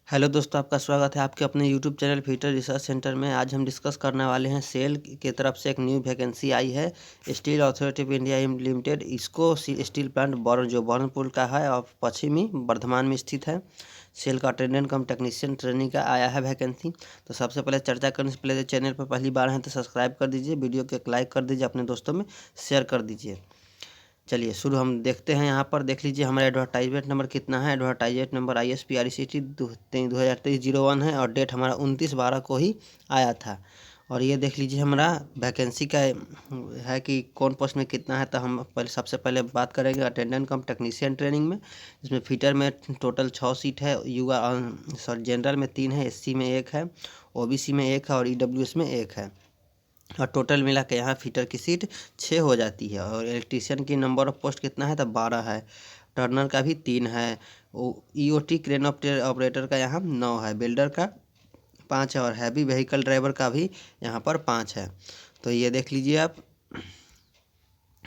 Hello दोस्तों, आपका स्वागत है आपके अपने YouTube channel future research centre में। आज हम डिस्कस करने वाले हैं सेल की तरफ से एक न्यू वैकेंसी आई है steel authority of India limited. इसको स्टील प्लांट जो बरनपुर का है और पश्चिमी वर्धमान में स्थित है। सेल का अटेंडेंट कम टेक्नीशियन ट्रेनिंग का आया है वैकेंसी। तो सबसे पहले चर्चा करने से पहले चैनल पर पहली बार हैं तो सब्सक्राइब कर दीजिए, वीडियो को एक लाइक कर दीजिए, अपने दोस्तों में शेयर कर दीजिए। चलिए शुरू हम देखते हैं। यहाँ पर देख लीजिए हमारा एडवर्टाइजमेंट नंबर कितना है। एडवर्टाइजमेंट नंबर ISP-RECT 2023-01 है और डेट हमारा 29/12 को ही आया था। और ये देख लीजिए हमारा वैकेंसी का है कि कौन पोस्ट में कितना है। तो हम सबसे पहले बात करेंगे अटेंडेंट कम टेक्नीशियन ट्रेनिंग में। इसमें फिटर में टोटल 6 सीट है। जनरल में 3 है, SC में 1 है, OBC में 1 है और EWS में 1 है। और टोटल मिला के यहाँ फिटर की सीट 6 हो जाती है। और इलेक्ट्रीशियन की नंबर ऑफ पोस्ट कितना है तो 12 है। टर्नर का भी 3 है। EOT क्रेन ऑपरेटर का यहाँ 9 है। बिल्डर का 5 है और हैवी व्हीकल ड्राइवर का भी यहाँ पर 5 है। तो ये देख लीजिए आप,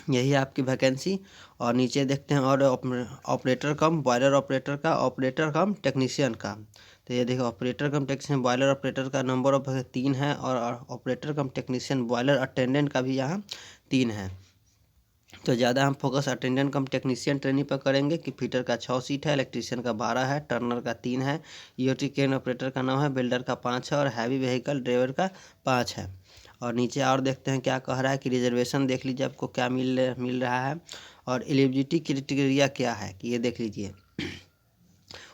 यही है आपकी वैकेंसी। और नीचे देखते हैं और ऑपरेटर कम बॉयलर ऑपरेटर का, ऑपरेटर कम टेक्नीशियन का। तो ये देखो ऑपरेटर कम टेक्नीशियन बॉयलर ऑपरेटर का नंबर ऑफ 3 है और ऑपरेटर कम टेक्नीशियन बॉयलर अटेंडेंट का भी यहाँ 3 है। तो ज़्यादा हम फोकस अटेंडेंट कम टेक्नीशियन ट्रेनिंग पर करेंगे कि फिटर का 6 सीट है, इलेक्ट्रीशियन का 12 है, टर्नर का 3 है, EOT क्रेन ऑपरेटर का 9 है, बिल्डर का 5 है और हैवी व्हीकल ड्राइवर का 5 है। और नीचे और देखते हैं क्या कह रहा है कि रिजर्वेशन देख लीजिए आपको क्या मिल रहा है और एलिजिबिलिटी क्राइटेरिया क्या है कि ये देख लीजिए।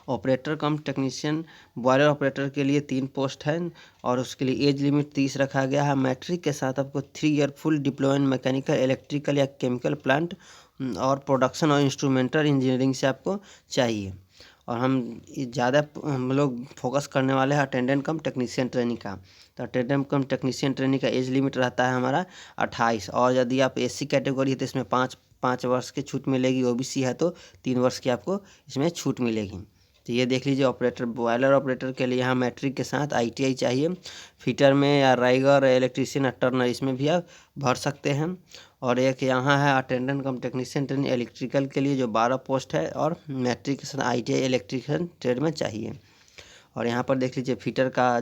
ऑपरेटर कम टेक्नीशियन बॉयलर ऑपरेटर के लिए 3 पोस्ट है और उसके लिए एज लिमिट 30 रखा गया है। मैट्रिक के साथ आपको 3 year full diploma mechanical, electrical या केमिकल प्लांट और प्रोडक्शन और इंस्ट्रूमेंटल इंजीनियरिंग से आपको चाहिए। और हम लोग फोकस करने वाले हैं अटेंडेंट कम टेक्नीशियन ट्रेनिंग का। तो अटेंडेंट कम टेक्नीशियन ट्रेनिंग का एज लिमिट रहता है हमारा 28। और यदि आप SC कैटेगरी है तो इसमें 5 वर्ष की छूट मिलेगी। OBC है तो 3 वर्ष की आपको इसमें छूट मिलेगी। तो ये देख लीजिए ऑपरेटर बॉयलर ऑपरेटर के लिए यहाँ मैट्रिक के साथ ITI चाहिए। फिटर में या राइगर इलेक्ट्रीशियन या टर्नर इसमें भी आप भर सकते हैं। और एक यहाँ है अटेंडेंट कम टेक्नीशियन ट्रेनिंग इलेक्ट्रिकल के लिए जो 12 पोस्ट है और मैट्रिक के साथ ITI इलेक्ट्रिशियन ट्रेड में चाहिए। और यहाँ पर देख लीजिए फिटर का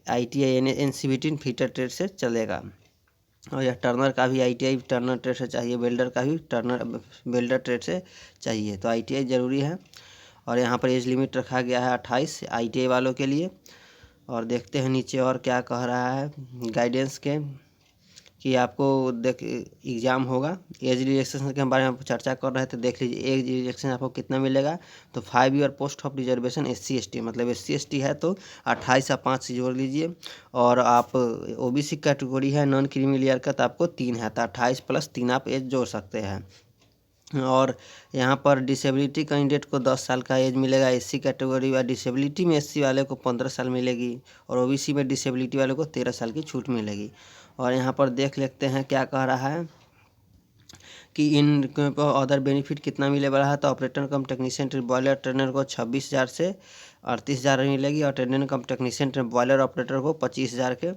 ITI NCVT फिटर ट्रेड से चलेगा। और यह टर्नर का भी ITI टर्नर ट्रेड से चाहिए, बिल्डर का भी बिल्डर ट्रेड से चाहिए। तो ITI ज़रूरी है। और यहाँ पर एज लिमिट रखा गया है 28 ITI वालों के लिए। और देखते हैं नीचे और क्या कह रहा है गाइडेंस के कि आपको एग्ज़ाम होगा। एज रिलैक्सेशन के बारे में आप चर्चा कर रहे थे। देख लीजिए एज रिलैक्सेशन आपको कितना मिलेगा तो 5 year post of reservation SC/ST, मतलब SC/ST है तो 28 या 5 से जोड़ लीजिए। और आप OBC कैटेगरी है नॉन क्रीमी लेयर का तो आपको 3 है तो 28 + 3 आप एज जोड़ सकते हैं। और यहाँ पर डिसेबिलिटी कैंडिडेट को 10 साल का एज मिलेगा। SC कैटेगरी व डिसेबिलिटी में SC वाले को 15 साल मिलेगी और OBC में डिसेबिलिटी वाले को 13 साल की छूट मिलेगी। और यहाँ पर देख लेते हैं क्या कह रहा है कि इन अदर बेनिफिट कितना मिले वाला है। तो ऑपरेटर कम टेक्नीशियन बॉयलर ट्रेनर को 26,000 से 38,000 मिलेगी और अटेंडेंट कम टेक्नीशियन बॉयलर ऑपरेटर को 25,000 के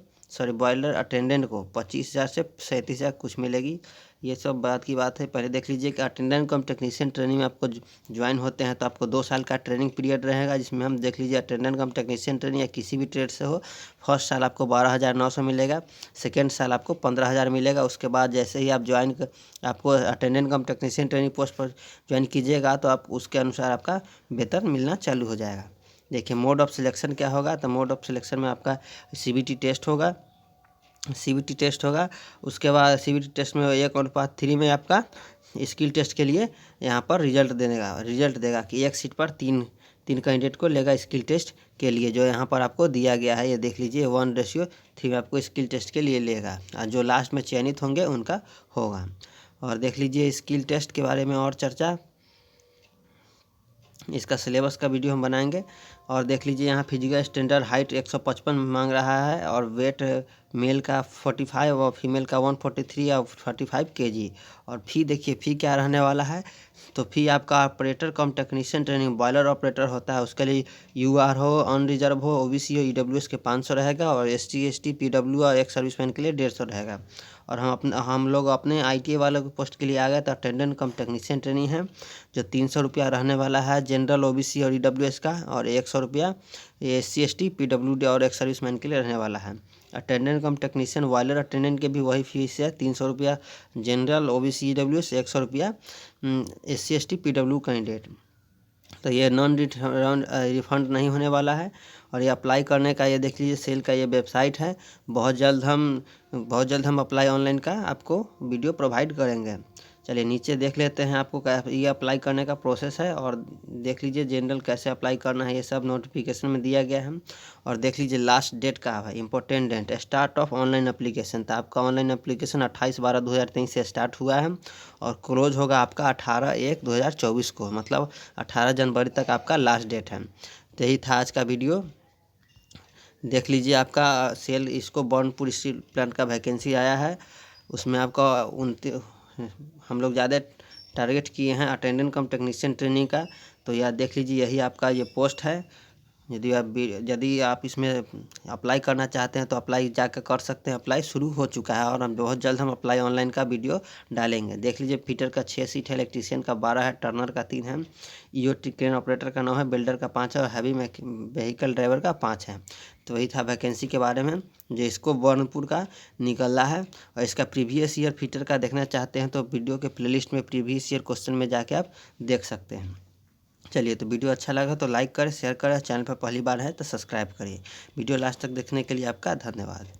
बॉयलर अटेंडेंट को 25,000 से 37,000 कुछ मिलेगी। ये सब बात की बात है। पहले देख लीजिए कि अटेंडेंट कम टेक्नीशियन ट्रेनिंग में आपको ज्वाइन होते हैं तो आपको 2 साल का ट्रेनिंग पीरियड रहेगा, जिसमें हम देख लीजिए अटेंडेंट कम टेक्नीशियन ट्रेनिंग या किसी भी ट्रेड से हो, फर्स्ट साल आपको 12,900 मिलेगा, सेकेंड साल आपको 15,000 मिलेगा। उसके बाद जैसे ही आप आपको अटेंडेंट कम टेक्नीशियन ट्रेनिंग पोस्ट पर ज्वाइन कीजिएगा तो आप उसके अनुसार आपका वेतन मिलना चालू हो जाएगा। देखिए मोड ऑफ सिलेक्शन क्या होगा। तो मोड ऑफ सिलेक्शन में आपका CBT टेस्ट होगा, उसके बाद CBT टेस्ट में 1:3 में आपका स्किल टेस्ट के लिए यहाँ पर रिजल्ट देगा कि एक सीट पर तीन कैंडिडेट को लेगा स्किल टेस्ट के लिए, जो यहाँ पर आपको दिया गया है। ये देख लीजिए 1:3 आपको स्किल टेस्ट के लिए लेगा और जो लास्ट में चयनित होंगे उनका होगा। और देख लीजिए स्किल टेस्ट के बारे में और चर्चा, इसका सिलेबस का वीडियो हम बनाएंगे। और देख लीजिए यहाँ फिजिकल स्टैंडर्ड हाइट 155 मांग रहा है और वेट मेल का 45 और फीमेल का 143 और 45 kg। और फ़ी देखिए फ़ी क्या रहने वाला है। तो फ़ी आपका ऑपरेटर कम टेक्नीशियन ट्रेनिंग बॉयलर ऑपरेटर होता है उसके लिए UR हो, अनरिजर्व हो, OBC हो, EWS के 500 रहेगा और ST, ST, PW और एक सर्विसमैन के लिए 150 रहेगा। और हम लोग अपने ITA वालों के पोस्ट के लिए आ गए। तो अटेंडेंट कम टेक्नीशियन ट्रेनिंग है जो 300 रुपया रहने वाला है जनरल OBC और EWS का, और 100 रुपया SC ST PWD और एक सर्विसमैन के लिए रहने वाला है। अटेंडेंट कम टेक्नीशियन वायलर अटेंडेंट के भी वही फीस है, 300 रुपया जनरल OBC EWS, 100 रुपया SC ST PW कैंडिडेट। तो ये नॉन रिफंड नहीं होने वाला है। और ये अप्लाई करने का, ये देख लीजिए सेल का ये वेबसाइट है। बहुत जल्द हम अप्लाई ऑनलाइन का आपको वीडियो प्रोवाइड करेंगे। चलिए नीचे देख लेते हैं आपको ये अप्लाई करने का प्रोसेस है, और देख लीजिए जनरल कैसे अप्लाई करना है, ये सब नोटिफिकेशन में दिया गया है। और देख लीजिए लास्ट डेट का है, important date, start of online application. तो आपका ऑनलाइन एप्लीकेशन 28/12/2023 से स्टार्ट हुआ है और क्लोज होगा आपका 18/1/2024 को, मतलब 18 जनवरी तक आपका लास्ट डेट है। तो यही था आज का वीडियो। देख लीजिए आपका सेल इसको बर्नपुर स्टील प्लांट का वैकेंसी आया है, उसमें आपका हम लोग ज़्यादा टारगेट किए हैं अटेंडेंट कम टेक्नीशियन ट्रेनिंग का। तो यह देख लीजिए यही आपका ये पोस्ट है। यदि आप इसमें अप्लाई करना चाहते हैं तो अप्लाई जाकर कर सकते हैं। अप्लाई शुरू हो चुका है और बहुत जल्द हम अप्लाई ऑनलाइन का वीडियो डालेंगे। देख लीजिए फिटर का 6 सीट है, इलेक्ट्रीशियन का 12 है, टर्नर का 3 है, EOT क्रेन ऑपरेटर का 9 है, बिल्डर का 5 है और हैवी व्हीकल ड्राइवर का 5 है। तो वही था वैकेंसी के बारे में जो इसको बर्नपुर का निकला है। और इसका प्रीवियस ईयर फिटर का देखना चाहते हैं तो वीडियो के प्लेलिस्ट में प्रीवियस ईयर क्वेश्चन में जाके आप देख सकते हैं। चलिए, तो वीडियो अच्छा लगा तो लाइक करें, शेयर करें, चैनल पर पहली बार है तो सब्सक्राइब करिए। वीडियो लास्ट तक देखने के लिए आपका धन्यवाद।